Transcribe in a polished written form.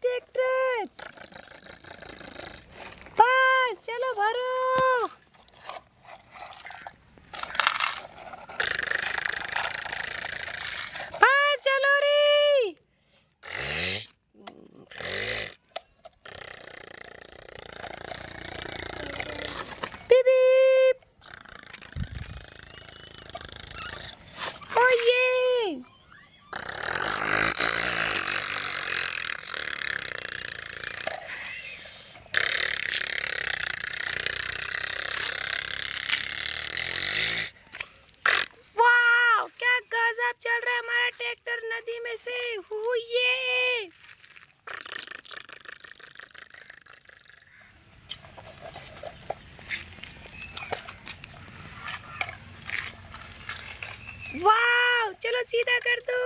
Tractor. बस चलो भरो। बस चलो रे। Beep beep. ओ ये। वाह क्या गजब चल रहा है हमारा ट्रैक्टर नदी में से। ये वाह चलो सीधा कर दो।